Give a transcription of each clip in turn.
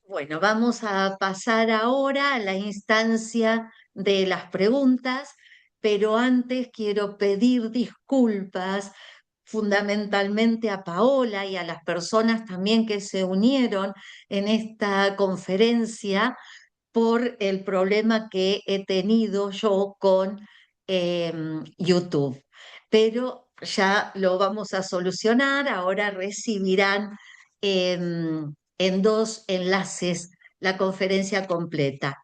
Bueno, vamos a pasar ahora a la instancia de las preguntas, pero antes quiero pedir disculpas fundamentalmente a Paola y a las personas también que se unieron en esta conferencia por el problema que he tenido yo con YouTube. Pero ya lo vamos a solucionar. Ahora recibirán en dos enlaces la conferencia completa.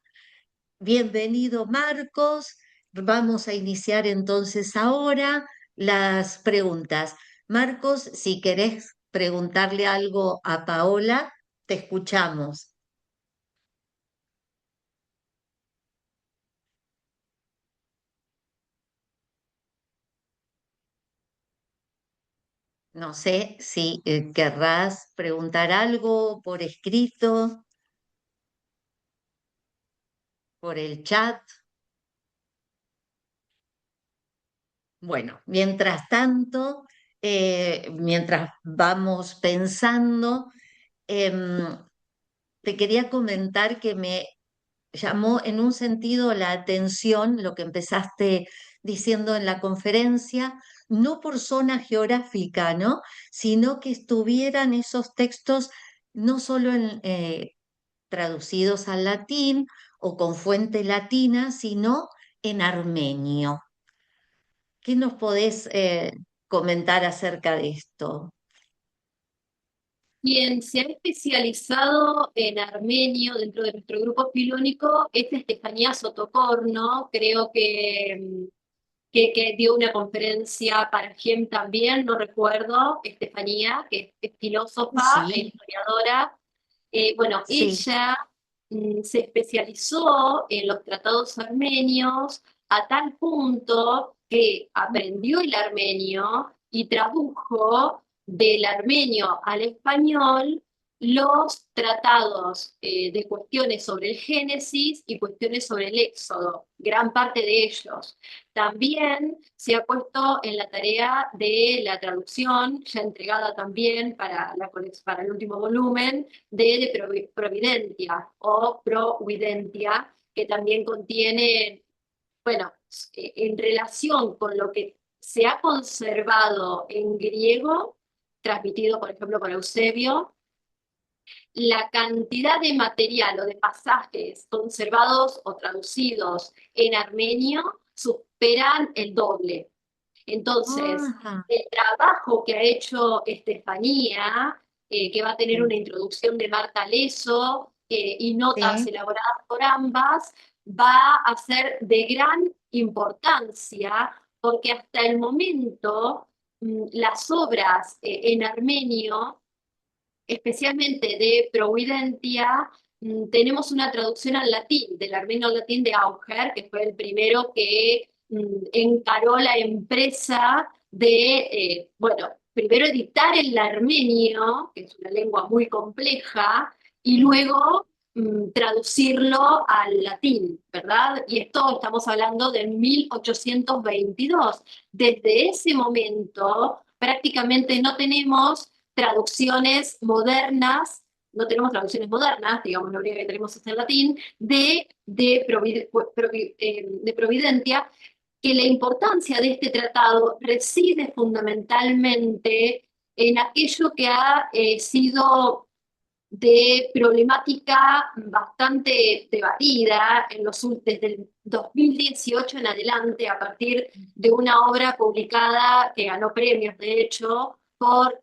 Bienvenido, Marcos. Vamos a iniciar entonces ahora las preguntas. Marcos, si querés preguntarle algo a Paola, te escuchamos. No sé si querrás preguntar algo por escrito, por el chat. Bueno, mientras tanto, mientras vamos pensando, em, te quería comentar que me llamó en un sentido la atención lo que empezaste diciendo en la conferencia, no por zona geográfica, ¿no? Sino que estuvieran esos textos no solo traducidos al latín o con fuente latina, sino en armenio. ¿Qué nos podés comentar acerca de esto? Quien se ha especializado en armenio dentro de nuestro grupo filónico es Estefanía Sotocorno, creo que dio una conferencia para GEM también, no recuerdo, Estefanía, que es filósofa e Sí, historiadora. Bueno, sí. ella se especializó en los tratados armenios a tal punto que aprendió el armenio y tradujo del armenio al español los tratados de cuestiones sobre el Génesis y cuestiones sobre el Éxodo, gran parte de ellos. También se ha puesto en la tarea de la traducción, ya entregada también para el último volumen, de Providentia o Providentia, que también contiene, bueno, en relación con lo que se ha conservado en griego, transmitido, por ejemplo, por Eusebio, la cantidad de material o de pasajes conservados o traducidos en armenio superan el doble. Entonces, Ajá, el trabajo que ha hecho Estefanía, que va a tener una sí, introducción de Marta Leso y notas sí, elaboradas por ambas, va a ser de gran importancia porque hasta el momento las obras en armenio, especialmente de Providentia, tenemos una traducción al latín, del armenio al latín de Auger, que fue el primero que encaró la empresa de, bueno, primero editar el armenio, que es una lengua muy compleja, y sí. luego traducirlo al latín, ¿verdad? Y esto estamos hablando de 1822. Desde ese momento prácticamente no tenemos traducciones modernas, no tenemos traducciones modernas, digamos, la única que tenemos es en latín, de Providentia, que la importancia de este tratado reside fundamentalmente en aquello que ha sido de problemática bastante debatida desde el 2018 en adelante, a partir de una obra publicada que ganó premios, de hecho, por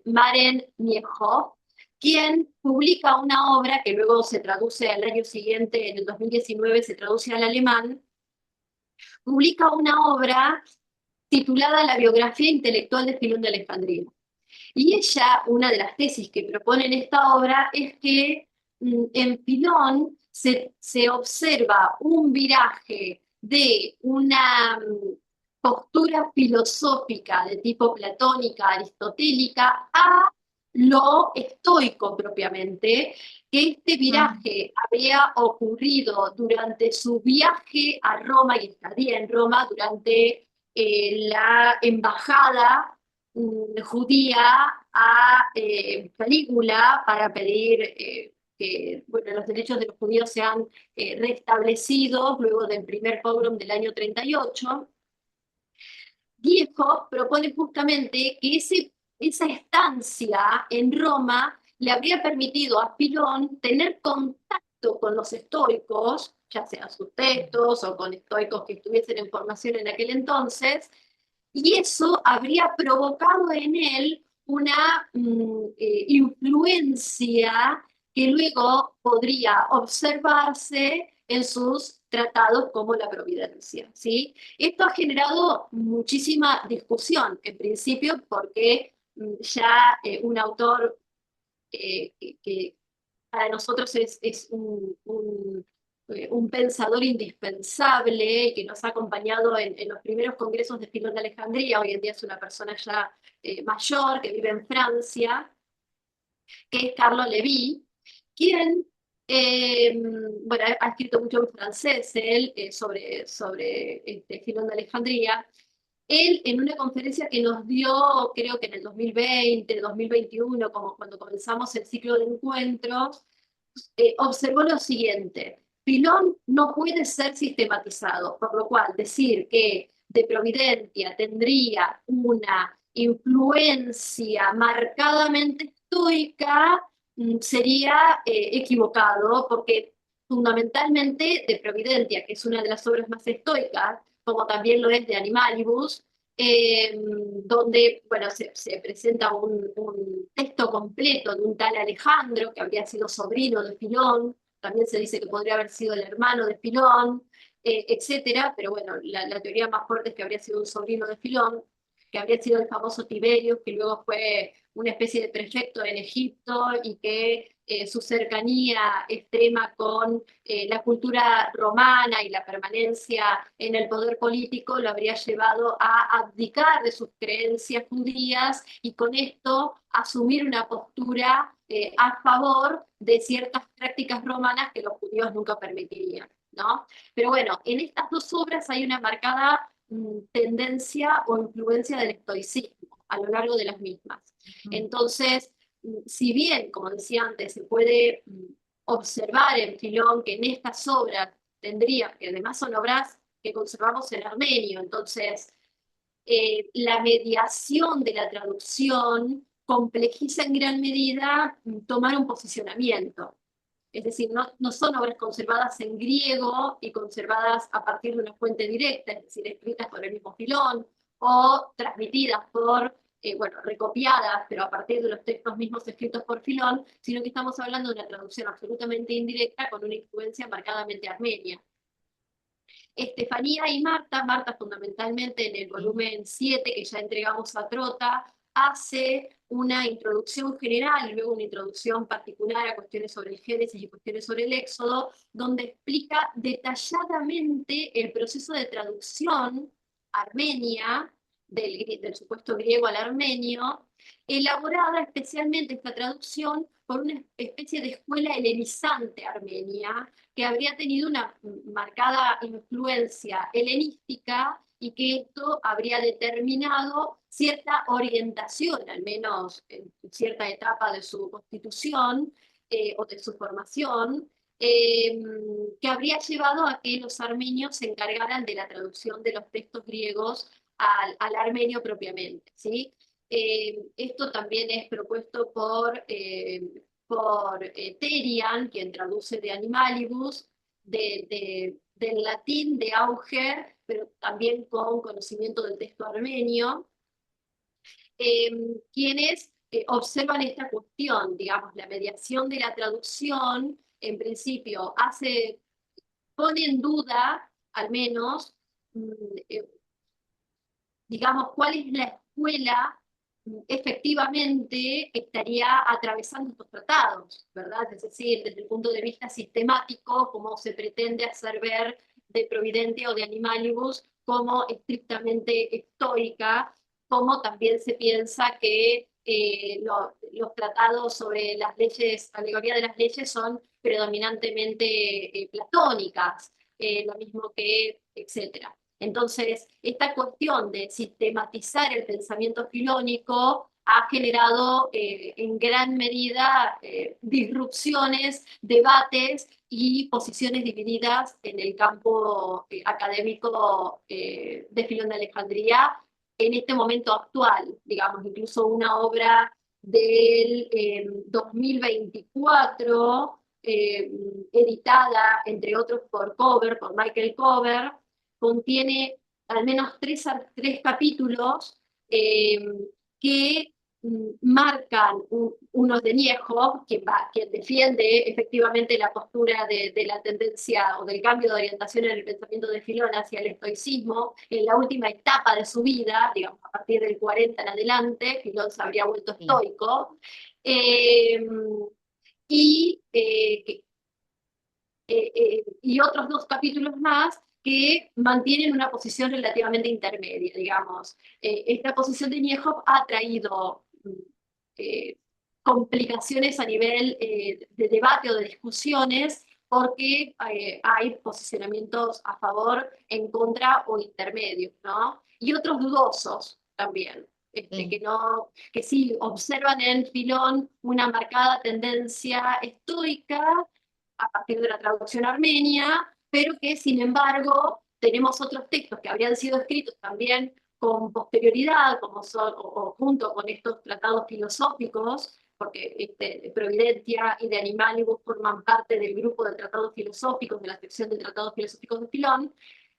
Maren Miehoff, quien publica una obra que luego se traduce al año siguiente, en el 2019, se traduce al alemán, publica una obra titulada La biografía intelectual de Filón de Alejandría. Y ella, una de las tesis que propone en esta obra es que en Filón se observa un viraje de una postura filosófica de tipo platónica, aristotélica, a lo estoico propiamente, que este Mm, viraje había ocurrido durante su viaje a Roma y estadía en Roma durante la embajada judía a Calígula para pedir bueno, los derechos de los judíos sean restablecidos luego del primer pogrom del año 38. Viejo propone justamente que esa estancia en Roma le habría permitido a Pilón tener contacto con los estoicos, ya sean sus textos o con estoicos que estuviesen en formación en aquel entonces, y eso habría provocado en él una influencia que luego podría observarse en sus tratados como la Providencia, ¿sí? Esto ha generado muchísima discusión, en principio porque ya un autor que para nosotros es un pensador indispensable que nos ha acompañado en los primeros congresos de Filón de Alejandría. Hoy en día es una persona ya mayor que vive en Francia, que es Carlo Levi, quien bueno, ha escrito mucho en francés él sobre Filón de Alejandría. Él, en una conferencia que nos dio, creo que en el 2020, 2021, como cuando comenzamos el ciclo de encuentros, observó lo siguiente: Filón no puede ser sistematizado, por lo cual decir que De Providentia tendría una influencia marcadamente estoica sería equivocado, porque fundamentalmente De Providentia, que es una de las obras más estoicas, como también lo es de Animalibus, donde bueno, se presenta un texto completo de un tal Alejandro, que habría sido sobrino de Filón, también se dice que podría haber sido el hermano de Filón, etcétera, pero bueno, la teoría más fuerte es que habría sido un sobrino de Filón, que habría sido el famoso Tiberius, que luego fue una especie de prefecto en Egipto y que su cercanía extrema con la cultura romana y la permanencia en el poder político lo habría llevado a abdicar de sus creencias judías y con esto asumir una postura a favor de ciertas prácticas romanas que los judíos nunca permitirían, ¿no? Pero bueno, en estas dos obras hay una marcada tendencia o influencia del estoicismo a lo largo de las mismas. Entonces, si bien, como decía antes, se puede observar en Filón que en estas obras tendría, que además son obras que conservamos en armenio, entonces la mediación de la traducción complejiza en gran medida tomar un posicionamiento. Es decir, no son obras conservadas en griego y conservadas a partir de una fuente directa, es decir, escritas por el mismo Filón o transmitidas por, bueno, recopiadas, pero a partir de los textos mismos escritos por Filón, sino que estamos hablando de una traducción absolutamente indirecta con una influencia marcadamente armenia. Estefanía y Marta fundamentalmente en el volumen 7 que ya entregamos a Trota, hace una introducción general y luego una introducción particular a cuestiones sobre el Génesis y cuestiones sobre el Éxodo, donde explica detalladamente el proceso de traducción armenia, del supuesto griego al armenio, elaborada especialmente esta traducción por una especie de escuela helenizante armenia, que habría tenido una marcada influencia helenística y que esto habría determinado cierta orientación, al menos en cierta etapa de su constitución o de su formación, que habría llevado a que los armenios se encargaran de la traducción de los textos griegos al armenio propiamente, ¿sí? Esto también es propuesto por Terian, quien traduce de Animalibus, del latín de Auger, pero también con conocimiento del texto armenio, quienes observan esta cuestión, digamos, la mediación de la traducción, en principio, pone en duda, al menos, mm, eh, digamos, cuál es la escuela efectivamente estaría atravesando estos tratados, ¿verdad? Es decir, desde el punto de vista sistemático, cómo se pretende hacer ver de Providentia o de Animalibus como estrictamente estoica, como también se piensa que los tratados sobre las leyes, alegoría de las leyes, son predominantemente platónicas, lo mismo que, etcétera. Entonces, esta cuestión de sistematizar el pensamiento filónico ha generado en gran medida disrupciones, debates y posiciones divididas en el campo académico de Filón de Alejandría en este momento actual. Digamos, incluso una obra del 2024, editada, entre otros, por Michael Cover, contiene al menos tres capítulos eh, que marcan unos de Niehoff, quien defiende efectivamente la postura de la tendencia o del cambio de orientación en el pensamiento de Filón hacia el estoicismo en la última etapa de su vida, digamos, a partir del 40 en adelante. Filón se habría vuelto Sí. estoico. Eh, y otros dos capítulos más que mantienen una posición relativamente intermedia, digamos. Esta posición de Niehoff ha traído eh, complicaciones a nivel de debate o de discusiones porque hay posicionamientos a favor, en contra o intermedios, ¿no? Y otros dudosos también. Sí. Que sí observan en Filón una marcada tendencia estoica a partir de la traducción armenia, pero que sin embargo tenemos otros textos que habrían sido escritos también con posterioridad, como son, o junto con estos tratados filosóficos, porque Providentia y de Animalibus forman parte del grupo de tratados filosóficos, de la sección de tratados filosóficos de Filón,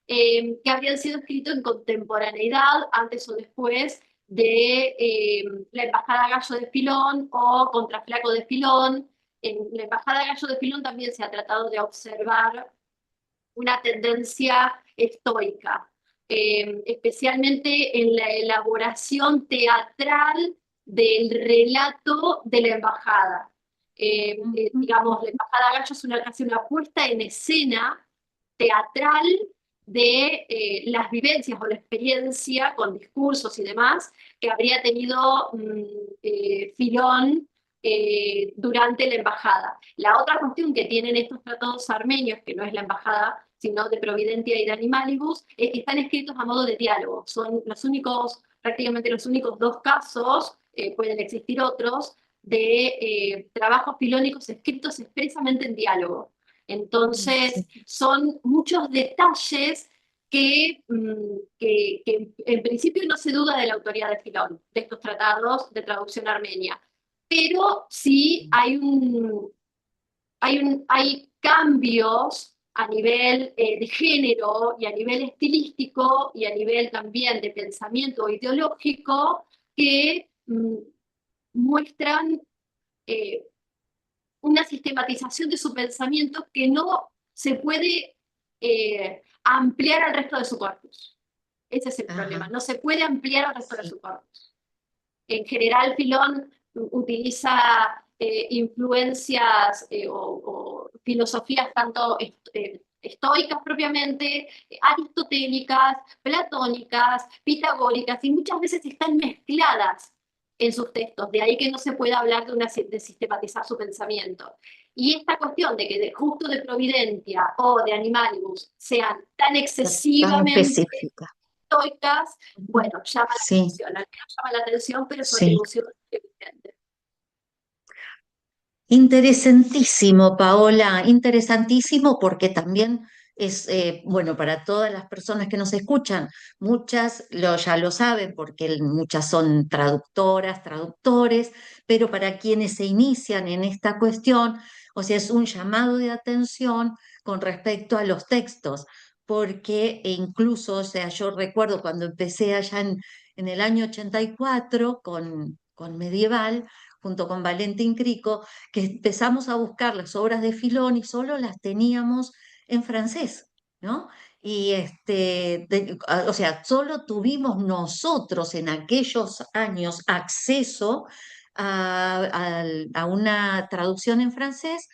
que habrían sido escritos en contemporaneidad, antes o después de la Embajada Gallo de Filón o Contraflaco de Filón. En la Embajada Gallo de Filón también se ha tratado de observar una tendencia estoica, especialmente en la elaboración teatral del relato de la embajada. Ujú. Digamos, la Embajada Gallo hace una puesta en escena teatral de las vivencias o la experiencia con discursos y demás que habría tenido Filón durante la embajada. La otra cuestión que tienen estos tratados armenios, que no es la embajada, sino de Providentia y de Animalibus, es que están escritos a modo de diálogo. Son los únicos, prácticamente los únicos dos casos, pueden existir otros, de trabajos filónicos escritos expresamente en diálogo. Entonces, Sí. son muchos detalles que en principio no se duda de la autoría de Filón, de estos tratados de traducción armenia, pero sí hay cambios a nivel de género y a nivel estilístico y a nivel también de pensamiento ideológico que muestran eh, una sistematización de su pensamiento que no se puede ampliar al resto de su corpus. Ese es el problema, Ajá. no se puede ampliar al resto de Sí. su corpus. En general, Filón utiliza influencias o filosofías tanto estoicas propiamente, aristotélicas, platónicas, pitagóricas, y muchas veces están mezcladas en sus textos, de ahí que no se pueda hablar de sistematizar su pensamiento. Y esta cuestión de que justo de Providentia o de Animalibus sean tan Tan excesivamente específica. estoicas, Ujú. bueno, llama la Sí, atención, al menos llama la atención, pero su sí. atribución es evidente. Interesantísimo, Paola, interesantísimo porque también es, bueno, para todas las personas que nos escuchan, muchas ya lo saben porque muchas son traductoras, traductores, pero para quienes se inician en esta cuestión, o sea, es un llamado de atención con respecto a los textos, porque incluso, o sea, yo recuerdo cuando empecé allá en el año 84 con Medieval, junto con Valentín Crico, que empezamos a buscar las obras de Filón y solo las teníamos en francés, ¿no? Y o sea, solo tuvimos nosotros en aquellos años acceso a una traducción en francés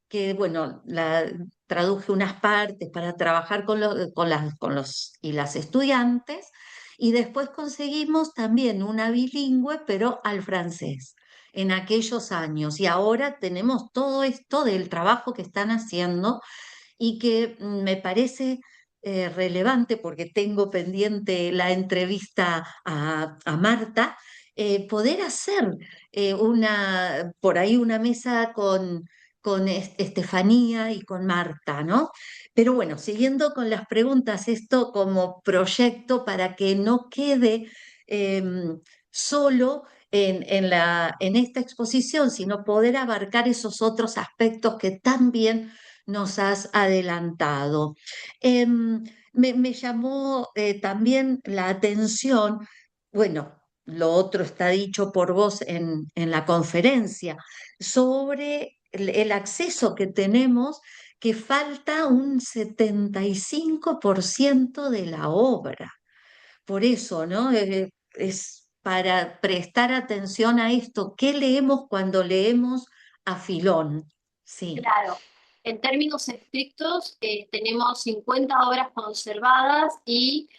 que, bueno, la traduje unas partes para trabajar con los y las estudiantes, y después conseguimos también una bilingüe, pero al francés en aquellos años. Y ahora tenemos todo esto del trabajo que están haciendo y que me parece relevante porque tengo pendiente la entrevista a Marta, poder hacer por ahí una mesa con Estefanía y con Marta, ¿no? Pero bueno, siguiendo con las preguntas, esto como proyecto para que no quede solo en esta exposición, sino poder abarcar esos otros aspectos que también nos has adelantado. Me llamó también la atención, bueno, lo otro está dicho por vos en la conferencia, sobre el acceso que tenemos, que falta un 75% de la obra. Por eso, ¿no? Es para prestar atención a esto. ¿Qué leemos cuando leemos a Filón? Sí. Claro, en términos estrictos, tenemos 50 obras conservadas y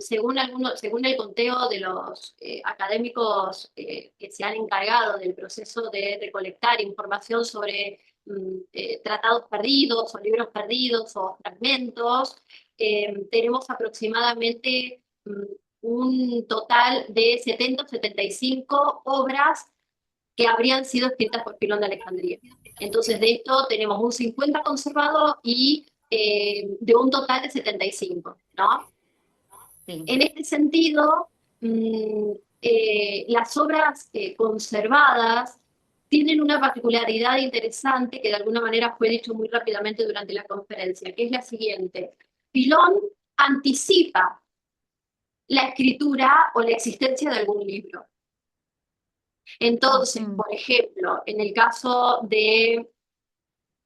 según el conteo de los académicos que se han encargado del proceso de recolectar información sobre tratados perdidos o libros perdidos o fragmentos, tenemos aproximadamente un total de 70 o 75 obras que habrían sido escritas por Filón de Alejandría. Entonces, de esto tenemos un 50 conservado y de un total de 75, ¿no? Sí. En este sentido, las obras conservadas tienen una particularidad interesante que de alguna manera fue dicho muy rápidamente durante la conferencia, que es la siguiente. Filón anticipa la escritura o la existencia de algún libro. Entonces, Ujú. por ejemplo, en el caso de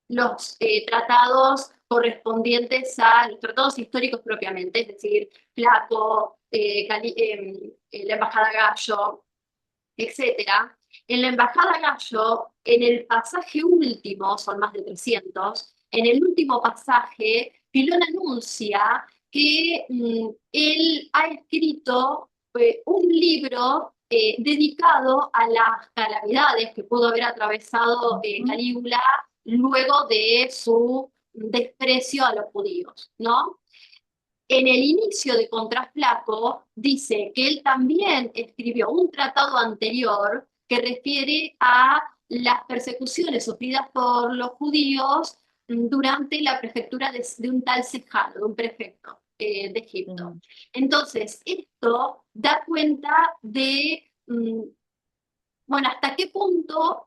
los tratados correspondientes a los tratados históricos propiamente, es decir, Plato, la Embajada Gallo, etcétera. En la Embajada Gallo, en el pasaje último, son más de 300, en el último pasaje, Filón anuncia que él ha escrito un libro dedicado a las calamidades que pudo haber atravesado Ujú. Calígula luego de su desprecio a los judíos, ¿no? En el inicio de Contraflaco dice que él también escribió un tratado anterior que refiere a las persecuciones sufridas por los judíos durante la prefectura de un tal Sejano, de un prefecto de Egipto. Sí. Entonces, esto da cuenta de, bueno, hasta qué punto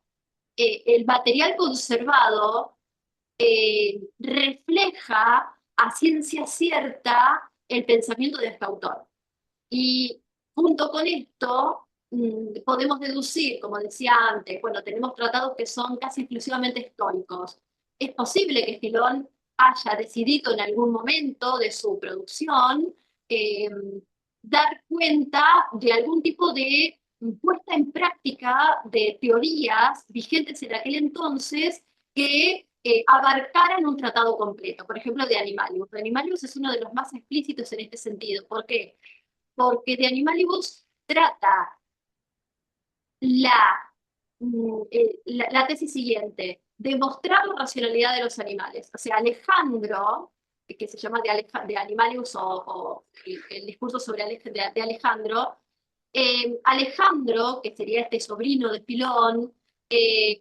el material conservado refleja a ciencia cierta el pensamiento de este autor. Y junto con esto, podemos deducir, como decía antes, bueno, tenemos tratados que son casi exclusivamente estoicos. Es posible que Filón haya decidido en algún momento de su producción eh, dar cuenta de algún tipo de puesta en práctica de teorías vigentes en aquel entonces que abarcaran un tratado completo. Por ejemplo, de Animalius. De Animalius es uno de los más explícitos en este sentido. ¿Por qué? Porque de Animalibus trata la, la tesis siguiente, demostrar la racionalidad de los animales. O sea, Alejandro, que se llama de Animalibus o el discurso sobre de Alejandro, Alejandro, que sería este sobrino de Filón,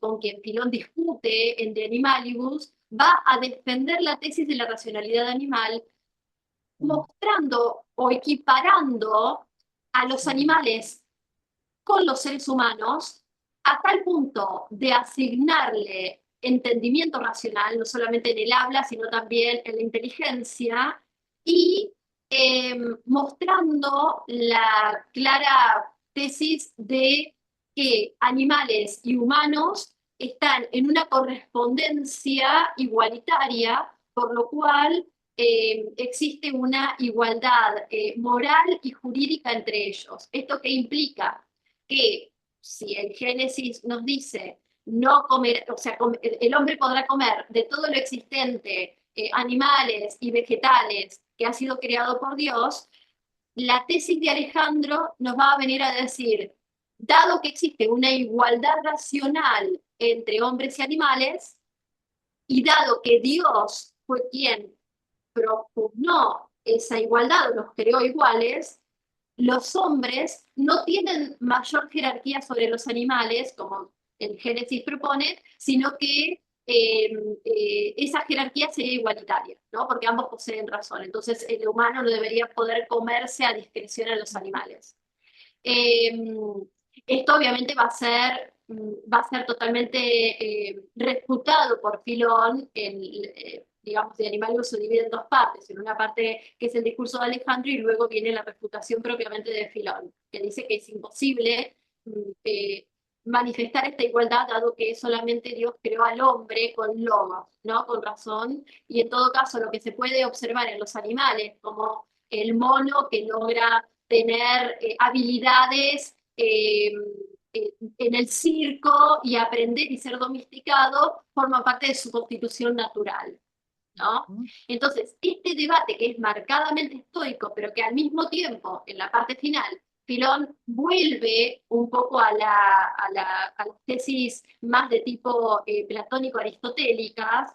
con quien Filón discute en De Animalibus, va a defender la tesis de la racionalidad animal mostrando o equiparando a los animales con los seres humanos a tal punto de asignarle entendimiento racional, no solamente en el habla, sino también en la inteligencia, y mostrando la clara tesis de que animales y humanos están en una correspondencia igualitaria, por lo cual existe una igualdad moral y jurídica entre ellos. ¿Esto qué implica? Que si el Génesis nos dice no comer, o sea, el hombre podrá comer de todo lo existente, animales y vegetales que ha sido creado por Dios, la tesis de Alejandro nos va a venir a decir, dado que existe una igualdad racional entre hombres y animales, y dado que Dios fue quien propugnó esa igualdad, los creó iguales, los hombres no tienen mayor jerarquía sobre los animales, como el Génesis propone, sino que esa jerarquía sería igualitaria, ¿no? Porque ambos poseen razón. Entonces, el humano no debería poder comerse a discreción a los animales. Eh, Esto obviamente va a ser totalmente refutado por Filón. Digamos, el animal se divide en dos partes, en una parte que es el discurso de Alejandro y luego viene la refutación propiamente de Filón, que dice que es imposible mm, eh, manifestar esta igualdad dado que solamente Dios creó al hombre con logos, ¿no? Con razón, y en todo caso lo que se puede observar en los animales, como el mono que logra tener habilidades en el circo y aprender y ser domesticado, forma parte de su constitución natural, ¿no? Entonces, este debate que es marcadamente estoico, pero que al mismo tiempo, en la parte final, Filón vuelve un poco a las tesis más de tipo platónico-aristotélicas,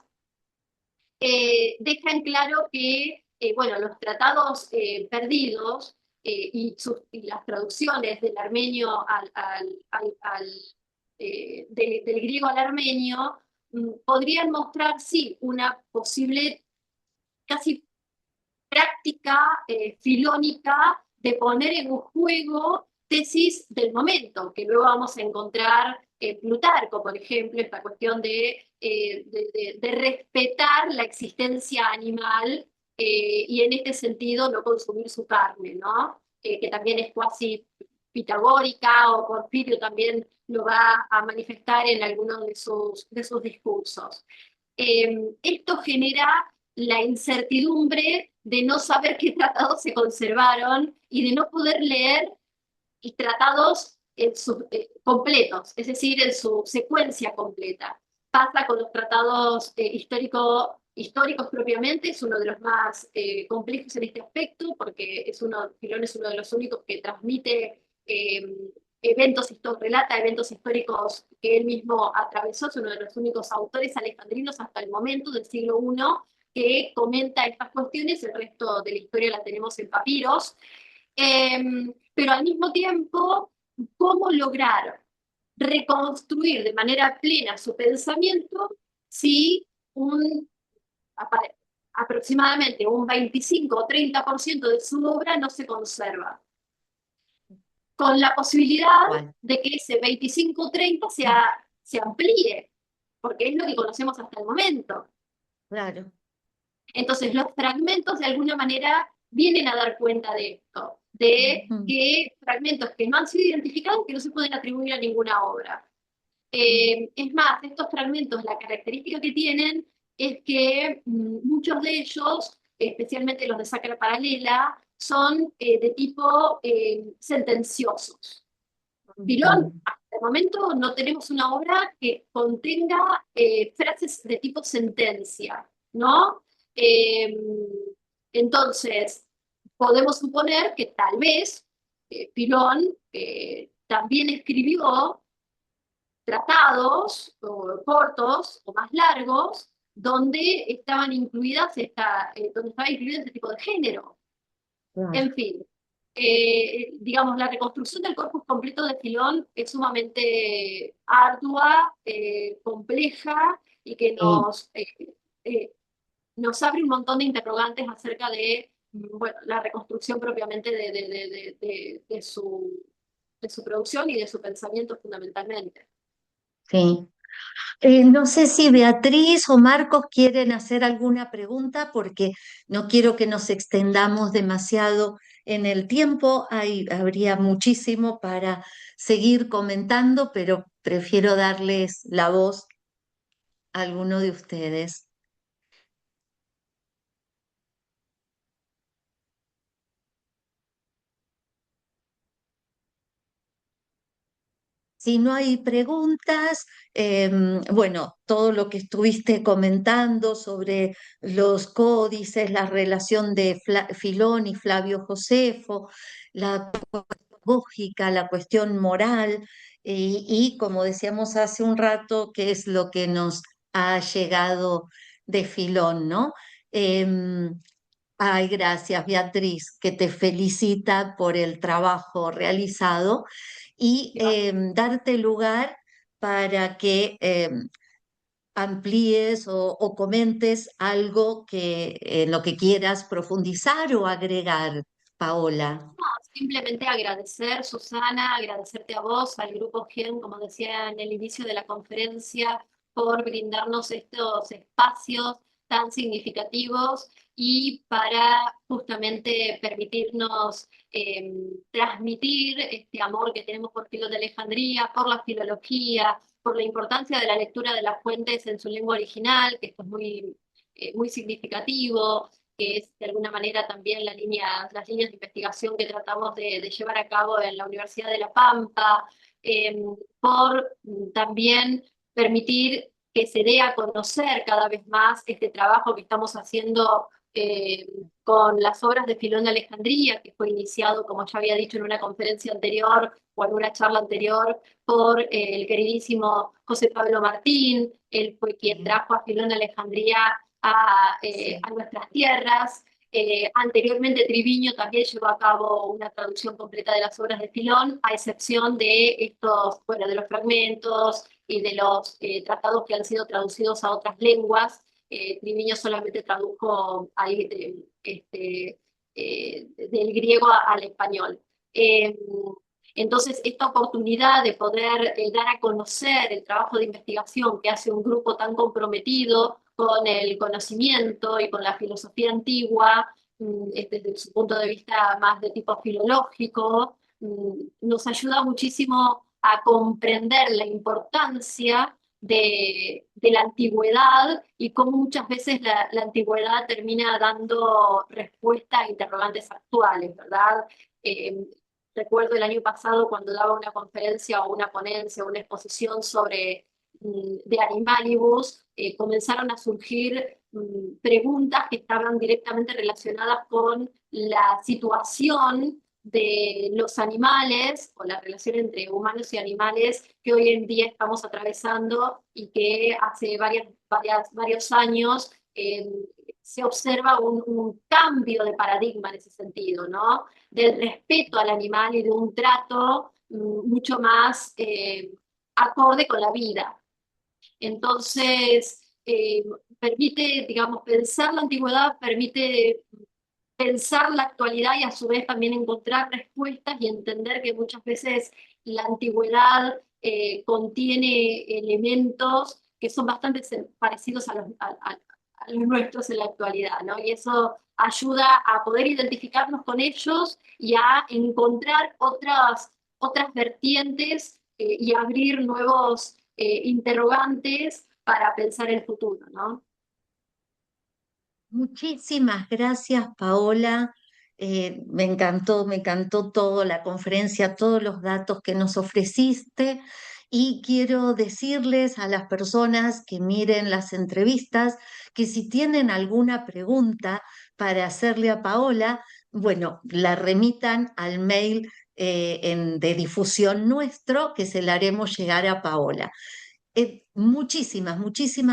deja en claro que, bueno, los tratados perdidos y las traducciones del armenio del griego al armenio podrían mostrar, sí, una posible casi práctica filónica de poner en juego tesis del momento, que luego vamos a encontrar en Plutarco, por ejemplo, esta cuestión de respetar la existencia animal y en este sentido no consumir su carne, ¿no? Que también es cuasi pitagórica, o Porfirio también lo va a manifestar en algunos de sus discursos. Esto genera la incertidumbre de no saber qué tratados se conservaron y de no poder leer tratados completos, es decir, en su secuencia completa. Pasa con los tratados históricos propiamente, es uno de los más complejos en este aspecto, porque Filón es uno de los únicos que transmite relata eventos históricos que él mismo atravesó, es uno de los únicos autores alejandrinos hasta el momento del siglo I que comenta estas cuestiones, el resto de la historia la tenemos en papiros. Pero al mismo tiempo, cómo lograr reconstruir de manera plena su pensamiento si aproximadamente un 25 o 30% de su obra no se conserva, con la posibilidad ¿Cuál? de que ese 25 o 30 se amplíe, porque es lo que conocemos hasta el momento. Claro. Entonces, los fragmentos de alguna manera vienen a dar cuenta de esto, de Ujú, que fragmentos que no han sido identificados que no se pueden atribuir a ninguna obra. Es más, estos fragmentos, la característica que tienen es que muchos de ellos, especialmente los de Sacra Paralela, son de tipo sentenciosos. Filón, ujú. hasta el momento no tenemos una obra que contenga frases de tipo sentencia, ¿no? Eh, entonces, podemos suponer que tal vez Filón también escribió tratados o cortos o más largos donde estaban donde estaba incluido este tipo de género. Claro. En fin, digamos, la reconstrucción del corpus completo de Filón es sumamente ardua, compleja y que Sí. eh, nos abre un montón de interrogantes acerca de bueno, la reconstrucción propiamente de su producción y de su pensamiento fundamentalmente. Sí. No sé si Beatriz o Marcos quieren hacer alguna pregunta porque no quiero que nos extendamos demasiado en el tiempo. Habría muchísimo para seguir comentando, pero prefiero darles la voz a alguno de ustedes. Si no hay preguntas, bueno, todo lo que estuviste comentando sobre los códices, la relación de Filón y Flavio Josefo, la lógica, la cuestión moral, y como decíamos hace un rato, qué es lo que nos ha llegado de Filón, ¿no? Em, Ay, gracias, Beatriz, que te felicita por el trabajo realizado y darte lugar para que amplíes o comentes algo que, en lo que quieras profundizar o agregar, Paola. No, simplemente agradecer, Susana, agradecerte a vos, al Grupo GEN, como decía en el inicio de la conferencia, por brindarnos estos espacios tan significativos y para justamente permitirnos transmitir este amor que tenemos por Filón de Alejandría, por la filología, por la importancia de la lectura de las fuentes en su lengua original, que esto es muy significativo, que es de alguna manera también las líneas de investigación que tratamos de llevar a cabo en la Universidad de La Pampa, por también permitir que se dé a conocer cada vez más este trabajo que estamos haciendo con las obras de Filón de Alejandría, que fue iniciado, como ya había dicho en una conferencia anterior o en una charla anterior, por el queridísimo José Pablo Martín. Él fue quien Sí, trajo a Filón de Alejandría a sí, nuestras tierras. Anteriormente Triviño también llevó a cabo una traducción completa de las obras de Filón, a excepción de estos, bueno, de los fragmentos y de los tratados que han sido traducidos a otras lenguas. Triviño solamente tradujo del griego al español. Entonces, esta oportunidad de poder dar a conocer el trabajo de investigación que hace un grupo tan comprometido con el conocimiento y con la filosofía antigua, desde su punto de vista más de tipo filológico, nos ayuda muchísimo a comprender la importancia de la antigüedad y cómo muchas veces la antigüedad termina dando respuesta a interrogantes actuales, ¿verdad? Eh, Recuerdo el año pasado cuando daba una conferencia o una ponencia o una exposición sobre de Animalibus, comenzaron a surgir preguntas que estaban directamente relacionadas con la situación de los animales o la relación entre humanos y animales que hoy en día estamos atravesando y que hace varios años se observa un cambio de paradigma en ese sentido, ¿no? Del respeto al animal y de un trato mucho más acorde con la vida. Entonces, permite, digamos, pensar la antigüedad, permite pensar la actualidad y a su vez también encontrar respuestas y entender que muchas veces la antigüedad contiene elementos que son bastante parecidos a los nuestros en la actualidad, ¿no? Y eso ayuda a poder identificarnos con ellos y a encontrar otras vertientes y abrir nuevos interrogantes para pensar el futuro, ¿no? muchísimas gracias, Paola. Me encantó todo, la conferencia, todos los datos que nos ofreciste. Y quiero decirles a las personas que miren las entrevistas que si tienen alguna pregunta para hacerle a Paola, bueno, la remitan al mail de difusión nuestro, que se la haremos llegar a Paola. Muchísimas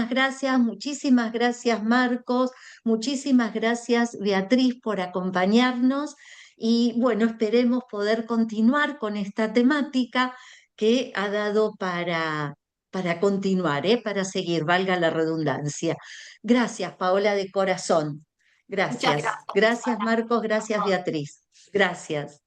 gracias Marcos, muchísimas gracias Beatriz por acompañarnos y bueno, esperemos poder continuar con esta temática que ha dado para continuar, para seguir, valga la redundancia. Gracias Paola de corazón, Muchas gracias. gracias, Gracias Susana. Marcos, gracias Beatriz, gracias.